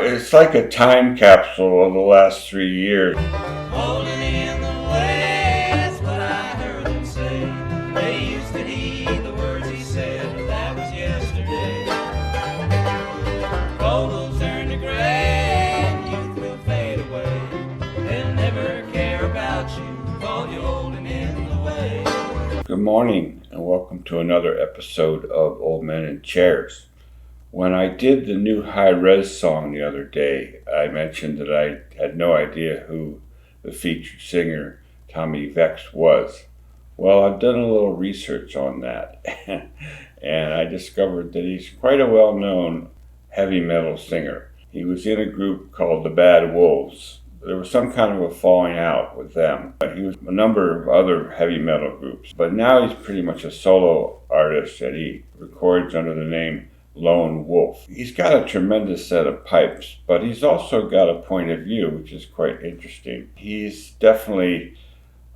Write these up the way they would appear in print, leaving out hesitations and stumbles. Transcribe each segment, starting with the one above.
it's like a time capsule of the last 3 years. Holding in the way, that's what I heard them say. They used to heed the words he said, but that was yesterday. Gold will turn to gray, and youth will fade away. They'll never care about you, call you holding in the way. Good morning, and welcome to another episode of Old Men in Chairs. When I did the new high-res song the other day, I mentioned that I had no idea who the featured singer, Tommy Vext, was. Well, I've done a little research on that, and I discovered that he's quite a well-known heavy metal singer. He was in a group called the Bad Wolves. There was some kind of a falling out with them. He was in a number of other heavy metal groups, but now he's pretty much a solo artist, and he records under the name Lone Wolf. He's got a tremendous set of pipes, but he's also got a point of view, which is quite interesting. He's definitely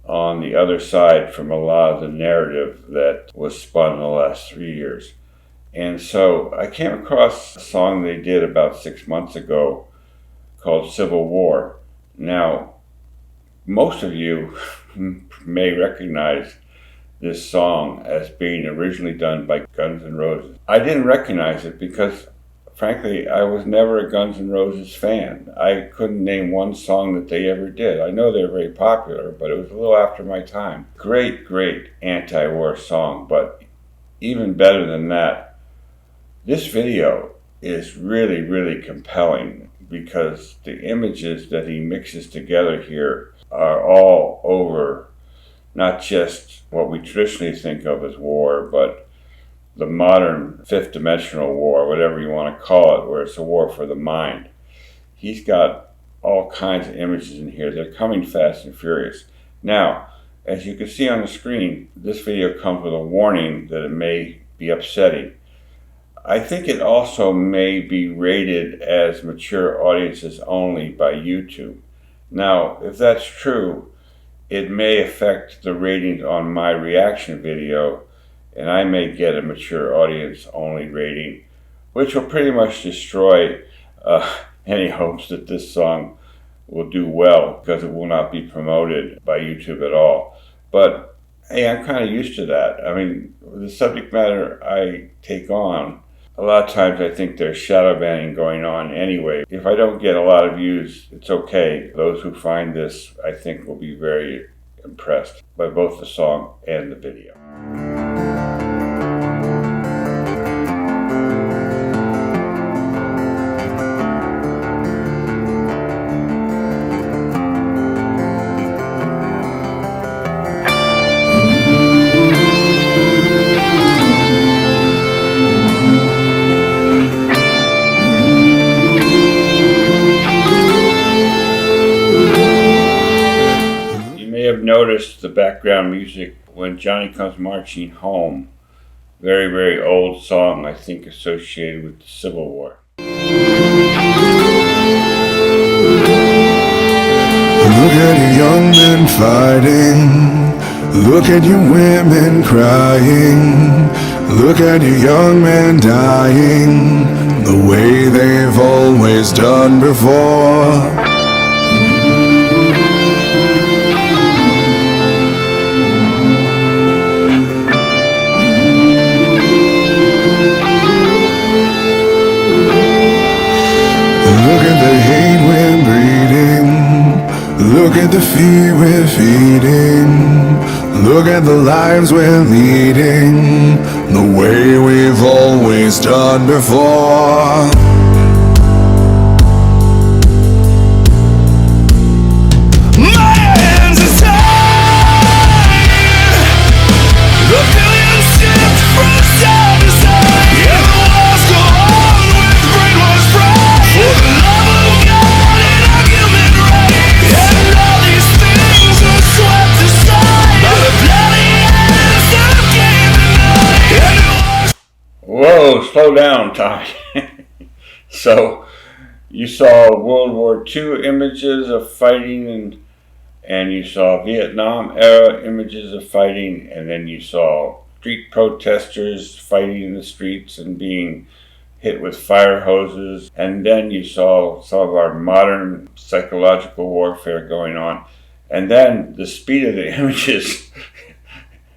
on the other side from a lot of the narrative that was spun in the last 3 years. And so I came across a song they did about 6 months ago called Civil War. Now, most of you may recognize this song as being originally done by Guns N' Roses. I didn't recognize it because, frankly, I was never a Guns N' Roses fan. I couldn't name one song that they ever did. I know they're very popular, but it was a little after my time. Great, great anti-war song, but even better than that, this video is really, really compelling because the images that he mixes together here are all over not just what we traditionally think of as war, but the modern fifth dimensional war, whatever you want to call it, where it's a war for the mind. He's got all kinds of images in here. They're coming fast and furious. Now, as you can see on the screen, this video comes with a warning that it may be upsetting. I think it also may be rated as mature audiences only by YouTube. Now, if that's true, it may affect the ratings on my reaction video, and I may get a mature audience only rating, which will pretty much destroy any hopes that this song will do well, because it will not be promoted by YouTube at all. But hey, I'm kind of used to that. I mean, the subject matter I take on, a lot of times I think there's shadow banning going on anyway. If I don't get a lot of views, it's okay. Those who find this, I think, will be very impressed by both the song and the video. Have noticed the background music when Johnny Comes Marching Home. Very, very old song, I think, associated with the Civil War. Look at you young men fighting. Look at you women crying. Look at you young men dying the way they've always done before. Look at the hate we're breeding. Look at the fear we're feeding. Look at the lives we're leading, the way we've always done before. Whoa, slow down, Tommy. So, you saw World War II images of fighting, and you saw Vietnam era images of fighting, and then you saw street protesters fighting in the streets and being hit with fire hoses, and then you saw some of our modern psychological warfare going on. And then the speed of the images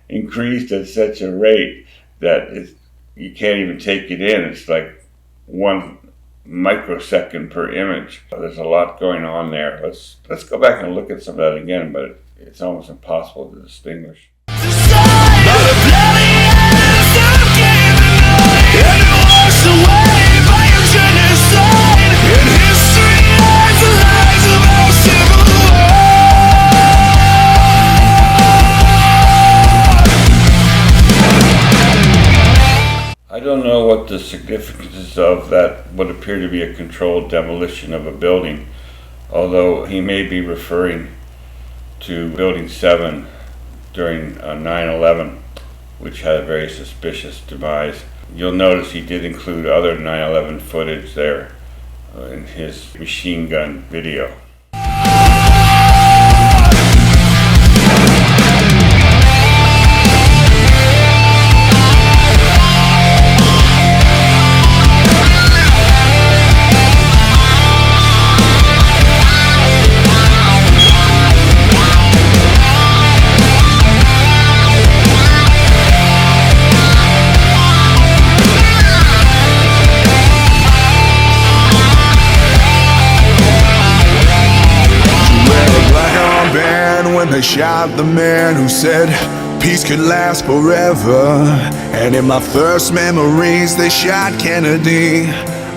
increased at such a rate that you can't even take it in. It's like 1 microsecond per image. There's a lot going on there. Let's go back and look at some of that again, but it's almost impossible to distinguish. I don't know what the significance is of that would appear to be a controlled demolition of a building, although he may be referring to Building 7 during 9/11, which had a very suspicious demise. You'll notice he did include other 9/11 footage there in his machine gun video. They shot the man who said peace could last forever. And in my first memories they shot Kennedy.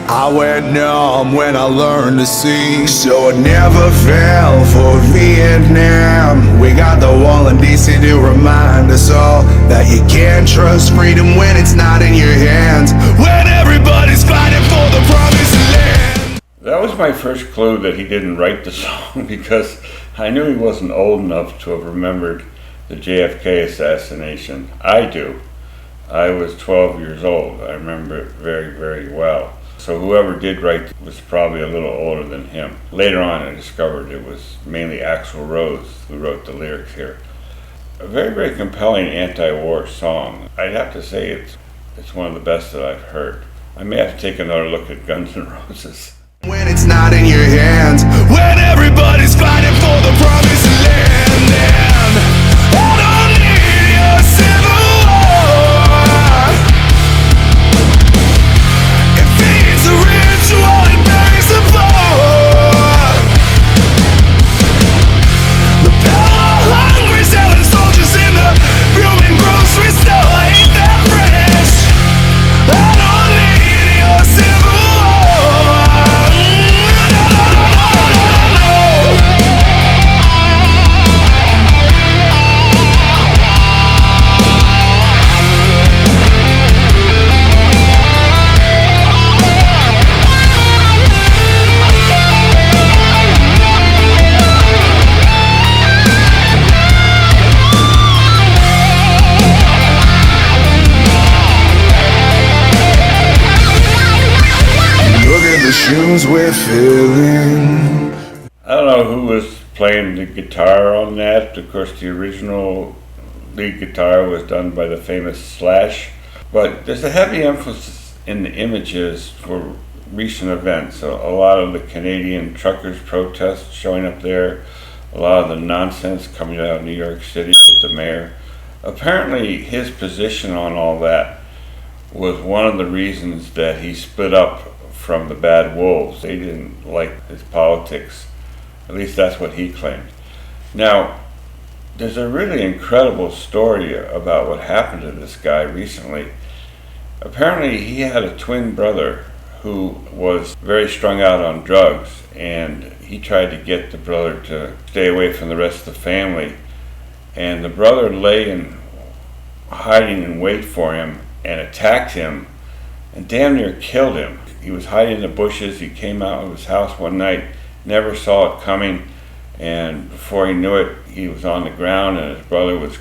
I went numb when I learned to see. So I never fell for Vietnam. We got the wall in DC to remind us all that you can't trust freedom when it's not in your hands, when everybody's fighting for the promised land. That was my first clue that he didn't write the song, because I knew he wasn't old enough to have remembered the JFK assassination. I do. I was 12 years old. I remember it very, very well. So whoever did write was probably a little older than him. Later on I discovered it was mainly Axl Rose who wrote the lyrics here. A very, very compelling anti-war song. I'd have to say it's one of the best that I've heard. I may have to take another look at Guns N' Roses. When it's not in your hands, when everybody's fighting for the promised land, and I don't need your civil war. It feeds the ritual, it buries the poor. The power-hungry selling soldiers in the Roman grocery store ain't that fresh. I don't need your civil war. Shoes we're filling. I don't know who was playing the guitar on that. Of course, the original lead guitar was done by the famous Slash, but there's a heavy emphasis in the images for recent events. So a lot of the Canadian truckers' protests showing up there, a lot of the nonsense coming out of New York City with the mayor. Apparently, his position on all that was one of the reasons that he split up from the Bad Wolves. They didn't like his politics. At least that's what he claimed. Now, there's a really incredible story about what happened to this guy recently. Apparently, he had a twin brother who was very strung out on drugs, and he tried to get the brother to stay away from the rest of the family. And the brother lay in hiding in wait for him and attacked him and damn near killed him. He was hiding in the bushes. He came out of his house one night, never saw it coming, and before he knew it, he was on the ground and his brother was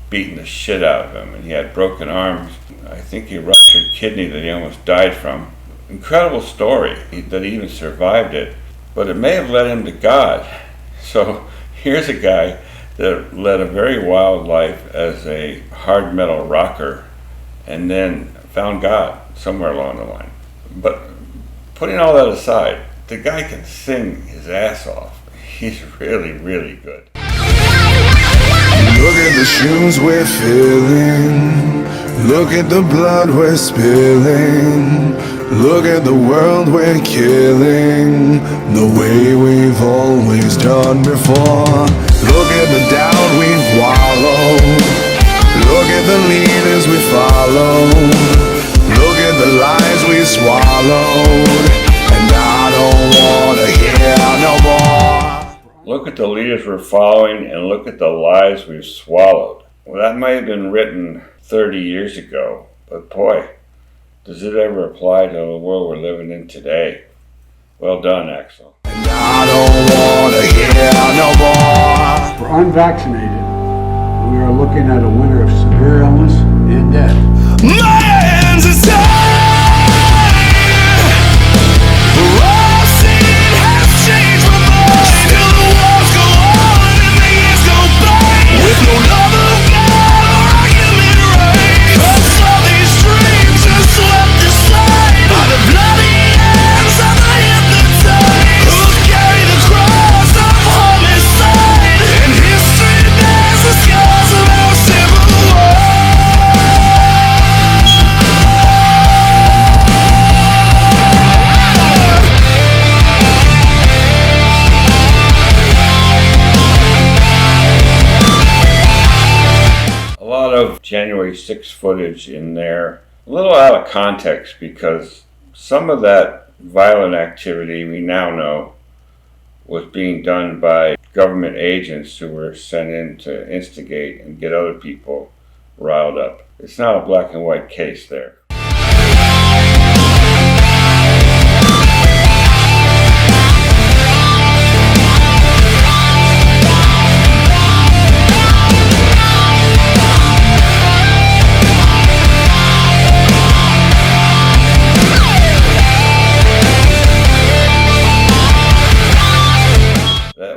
beating the shit out of him, and he had broken arms. I think he ruptured kidney that he almost died from. Incredible story that he even survived it, but it may have led him to God. So here's a guy that led a very wild life as a hard metal rocker and then found God somewhere along the line. But putting all that aside, the guy can sing his ass off. He's really, really good. Look at the shoes we're filling. Look at the blood we're spilling. Look at the world we're killing, the way we've always done before. Look at the doubt we've wallowed. Look at the leaders we follow. Look at the lies we swallowed. And I don't wanna hear no more. Look at the leaders we're following and look at the lies we've swallowed. Well, that might have been written 30 years ago, but boy, does it ever apply to the world we're living in today. Well done, Axel. And I don't wanna hear no more. For unvaccinated, we are looking at a winter of severe illness and death. My hands are tied. All sin has changed my mind. Still the wars go on and the years go by. With no love of God or argument right. 'Cause all these dreams are swept aside by the bloody hands of the hypnotized, who carry the cross of homicide. And history bears the scars of our civil war. A lot of January 6th footage in there, a little out of context because some of that violent activity we now know was being done by government agents who were sent in to instigate and get other people riled up. It's not a black and white case there.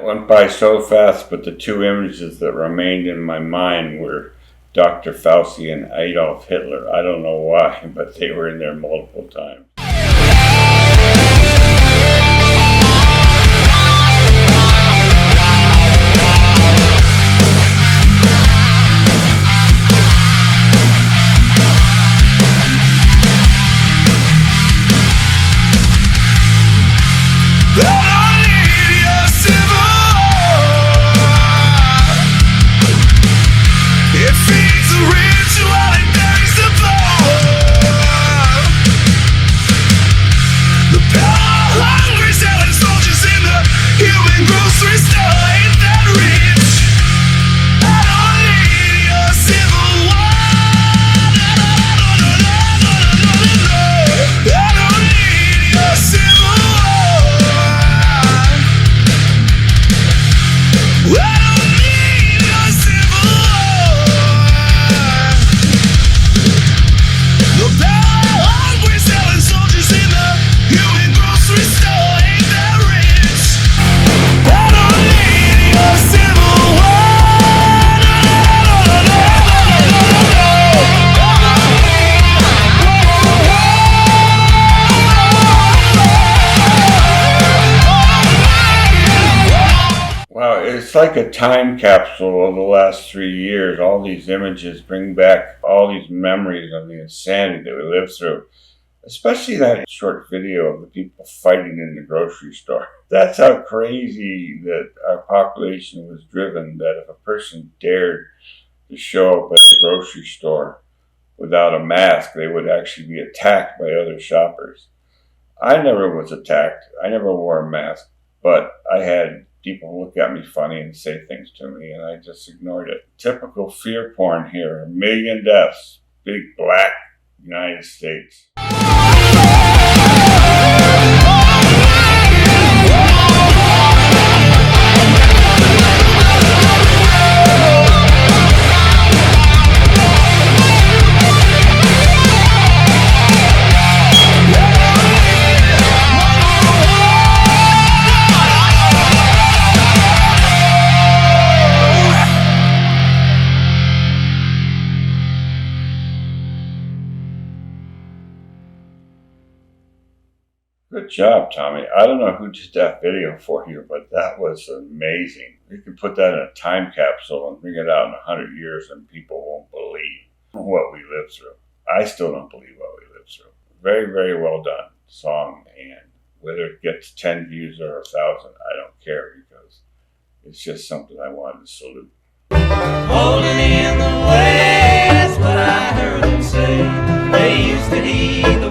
Went by so fast, but the two images that remained in my mind were Dr. Fauci and Adolf Hitler. I don't know why, but they were in there multiple times. It's like a time capsule of the last 3 years. All these images bring back all these memories of the insanity that we lived through. Especially that short video of the people fighting in the grocery store. That's how crazy that our population was driven, that if a person dared to show up at the grocery store without a mask, they would actually be attacked by other shoppers. I never was attacked. I never wore a mask, but I had people look at me funny and say things to me, and I just ignored it. Typical fear porn here. 1 million deaths. Big black United States. Good job, Tommy. I don't know who did that video for you, but that was amazing. You can put that in a time capsule and bring it out in 100 years and people won't believe what we lived through. I still don't believe what we lived through. Very, very well done song, and whether it gets 10 views or 1,000, I don't care because it's just something I wanted to salute. Holding in the way, that's what I heard them say. They used to heed